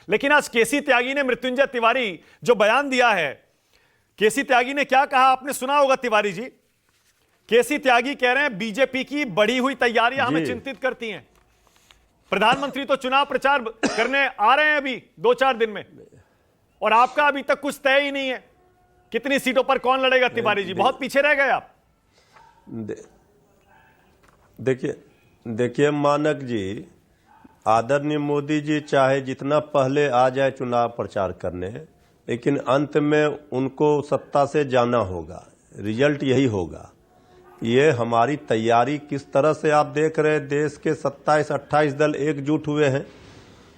लेकिन आज केसी त्यागी ने, मृत्युंजय तिवारी जो बयान दिया है, केसी त्यागी ने क्या कहा आपने सुना होगा तिवारी जी। केसी त्यागी कह रहे हैं बीजेपी की बढ़ी हुई तैयारियां हमें चिंतित करती हैं। प्रधानमंत्री तो चुनाव प्रचार करने आ रहे हैं अभी 2-4 दिन में, और आपका अभी तक कुछ तय ही नहीं है कितनी सीटों पर कौन लड़ेगा। तिवारी जी बहुत पीछे रह गए आप। देखिए मानक जी, आदरणीय मोदी जी चाहे जितना पहले आ जाए चुनाव प्रचार करने, लेकिन अंत में उनको सत्ता से जाना होगा, रिजल्ट यही होगा। ये हमारी तैयारी किस तरह से आप देख रहे हैं, देश के 27-28 दल एकजुट हुए हैं,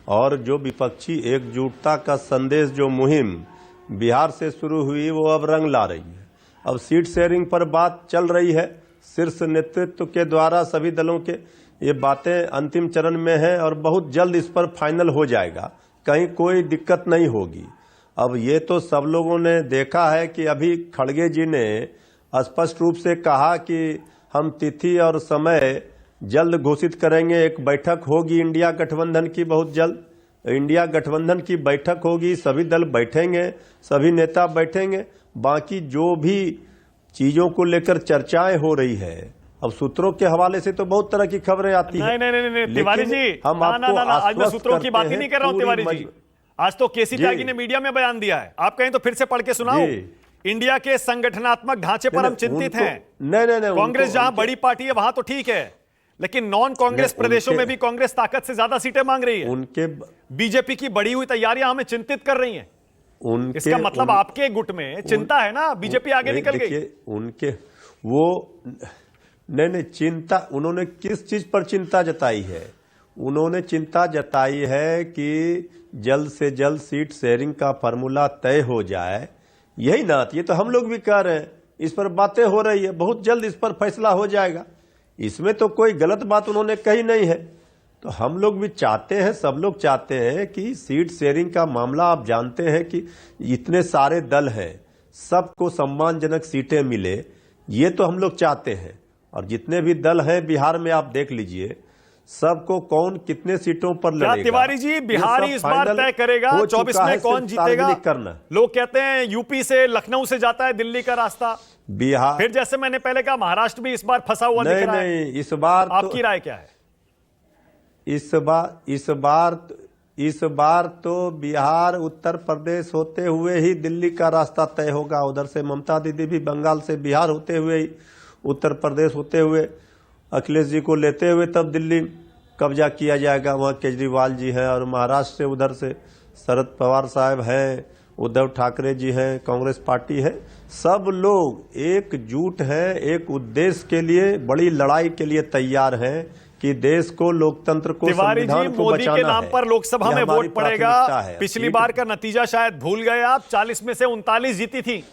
और जो विपक्षी एकजुटता का संदेश, जो मुहिम बिहार से शुरू हुई, वो अब रंग ला रही है। अब सीट शेयरिंग पर बात चल रही है, शीर्ष नेतृत्व के द्वारा सभी दलों के ये बातें अंतिम चरण में है, और बहुत जल्द इस पर फाइनल हो जाएगा, कहीं कोई दिक्कत नहीं होगी। अब ये तो सब लोगों ने देखा है कि अभी खड़गे जी ने स्पष्ट रूप से कहा कि हम तिथि और समय जल्द घोषित करेंगे, एक बैठक होगी इंडिया गठबंधन की बहुत जल्द। इंडिया गठबंधन की बैठक होगी, सभी दल बैठेंगे, सभी नेता बैठेंगे, बाकी जो भी चीजों को लेकर चर्चाएं हो रही है, अब सूत्रों के हवाले से तो बहुत तरह की खबरें आती हैं। नहीं तिवारी जी, हम आपको आज मैं सूत्रों की बात ही नहीं कर रहा हूं तिवारी जी। आज तो केसी त्यागी ने मीडिया में बयान दिया है, आप कहें तो फिर से पढ़ के सुनाओ। इंडिया के संगठनात्मक ढांचे पर हम चिंतित हैं। नहीं, कांग्रेस जहां बड़ी पार्टी है वहां तो ठीक है, लेकिन नॉन कांग्रेस प्रदेशों में भी कांग्रेस ताकत से ज्यादा सीटें मांग रही है। बीजेपी की बढ़ी हुई तैयारियां हमें चिंतित कर रही हैं। इसका मतलब आपके गुट में चिंता है ना, बीजेपी आगे निकल गई। उनके वो नहीं चिंता, उन्होंने किस चीज पर चिंता जताई है? उन्होंने चिंता जताई है कि जल्द से जल्द सीट शेयरिंग का फार्मूला तय हो जाए, यही ना। ये तो हम लोग भी कह रहे हैं, इस पर बातें हो रही है, बहुत जल्द इस पर फैसला हो जाएगा। इसमें तो कोई गलत बात उन्होंने कही नहीं है। तो हम लोग भी चाहते हैं, सब लोग चाहते हैं कि सीट शेयरिंग का मामला, आप जानते हैं कि इतने सारे दल हैं, सबको सम्मानजनक सीटें मिले, ये तो हम लोग चाहते हैं। और जितने भी दल हैं बिहार में आप देख लीजिए, सबको कौन कितने सीटों पर लड़ेगा। तिवारी जी, बिहार इस बार तय करेगा 24 में कौन जीतेगा। करना लोग कहते हैं यूपी से, लखनऊ से जाता है दिल्ली का रास्ता, बिहार फिर जैसे मैंने पहले कहा महाराष्ट्र भी इस बार फंसा हुआ दिख रहा है। नहीं, इस बार आपकी राय क्या है? इस बार तो बिहार उत्तर प्रदेश होते हुए ही दिल्ली का रास्ता तय होगा। उधर से ममता दीदी भी बंगाल से बिहार होते हुए ही उत्तर प्रदेश होते हुए अखिलेश जी को लेते हुए तब दिल्ली कब्जा किया जाएगा। वहाँ केजरीवाल जी हैं, और महाराष्ट्र से उधर से शरद पवार साहब हैं, उद्धव ठाकरे जी हैं, कांग्रेस पार्टी है। सब लोग एकजुट हैं, एक उद्देश्य के लिए, बड़ी लड़ाई के लिए तैयार हैं कि देश को, लोकतंत्र को, संविधान को बचाना है। मोदी के नाम पर लोकसभा में वोट पड़ेगा। पिछली बार का नतीजा शायद भूल गए आप, 40 में से 39 जीती थी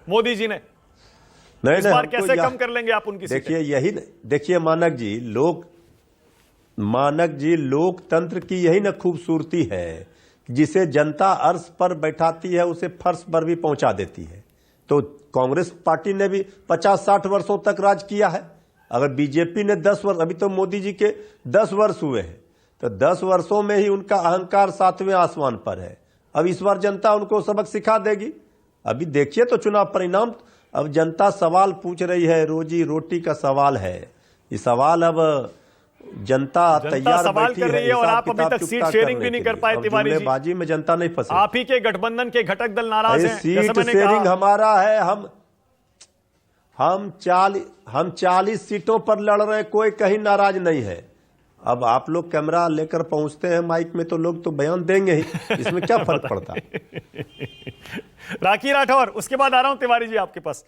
मोदी जी ने। इस बार कैसे कम कर लेंगे आप उनकी? देखिए मानक जी, लोकतंत्र की यही ना खूबसूरती है, जिसे जनता अर्श पर बैठाती है उसे फर्श पर भी पहुंचा देती है। तो कांग्रेस पार्टी ने भी 50-60 वर्षों तक राज किया है। अगर बीजेपी ने 10 वर्ष, अभी तो मोदी जी के 10 वर्ष हुए हैं, तो 10 वर्षों में ही उनका अहंकार 7वें आसमान पर है। अब इस बार जनता उनको सबक सिखा देगी। अभी देखिए तो चुनाव परिणाम। अब जनता सवाल पूछ रही है, रोजी रोटी का सवाल है। ये सवाल अब जनता तैयार सवाल कर रही है, और आप अभी तक सीट शेयरिंग भी नहीं कर पाए तिवारी जी। बाजी में जनता नहीं फंसी। आप ही के गठबंधन के घटक दल नाराज हैं। सीट शेयरिंग हमारा है, हम 40 सीटों पर लड़ रहे, कोई कहीं नाराज नहीं है। अब आप लोग कैमरा लेकर पहुंचते हैं माइक में, तो लोग तो बयान देंगे ही, इसमें क्या फर्क पड़ता है। राखी राठौर, उसके बाद आ रहा हूं तिवारी जी आपके पास।